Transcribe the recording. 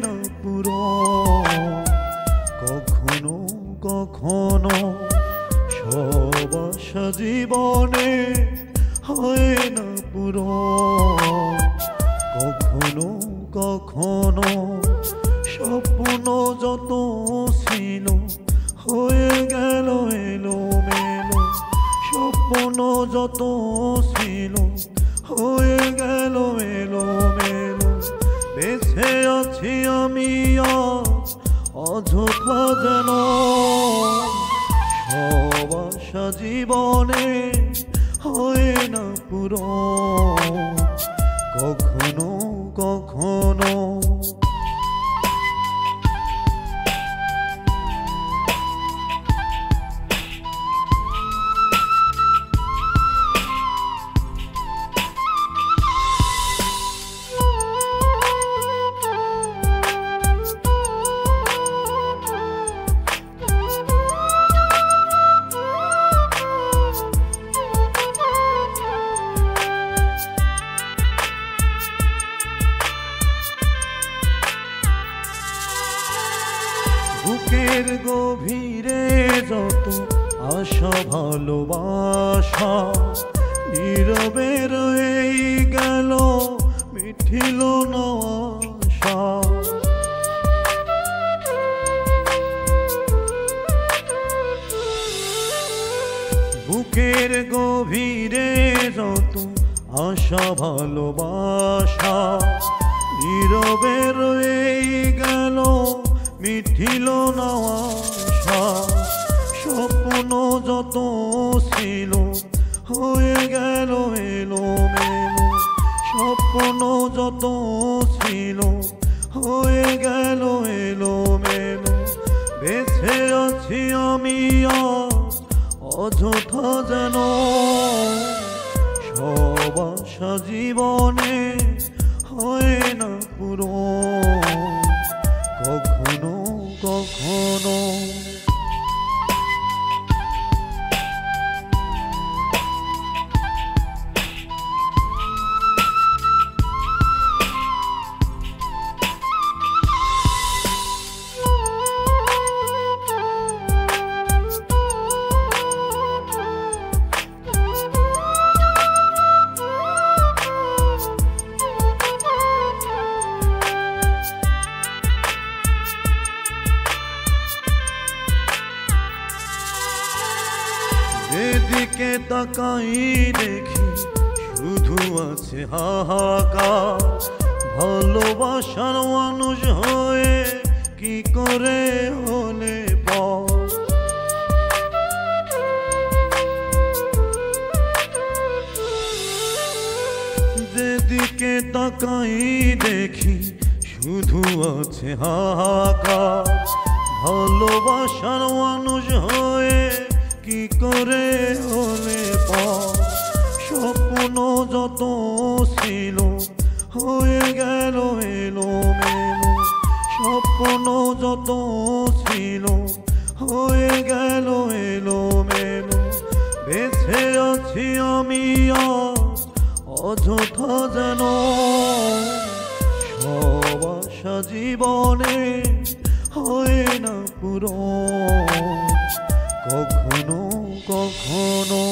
না পূরণ। কখনো কখনো সব আশা জীবনে হয় না পূরণ। কখনো কখনো স্বপ্ন যত ছিল হয়ে গেল এলোমেলো। স্বপ্ন যত ছিল হয়ে গেল এলোমেলো। বেঁচে আছি আমি অযথা যেন, সব আশা জীবনে হয় না পূরণ। কখনো কখনো বুকের গভীরে যত আশা ভালোবাসা নীরবে রয়েই গেল, মিঠিল না আশা। বুকের গভীরে যত আশা ভালোবাসা নীরবে রয়েই গেল, মিঠিল না আশা। স্বপ্ন যত ছিল হয়ে গেল এলোমেলো। স্বপ্ন যত ছিল হয়ে গেল এলোমেলো। বেঁচে আছি আমি অযথা যেন, সব আশা জীবনে হয় না পূরণ। কখনো কখনো যেদিকে তাকাই দেখি শুধু আছে হাহাকার। ভালোবাসার মানুষ হয়ে কি করে হলে পর। যেদিকে তাকাই দেখি শুধু আছে হাহাকার। ভালোবাসার মানুষ হয়ে কি করে হলে পর। স্বপ্ন যত ছিল হয়ে গেল এলোমেলো। স্বপ্ন যত ছিল হয়ে গেল এলোমেলো। বেঁচে আছি আমি অযথা যেন, সব আশা জীবনে হয় না পূরণ। কখনো কখনো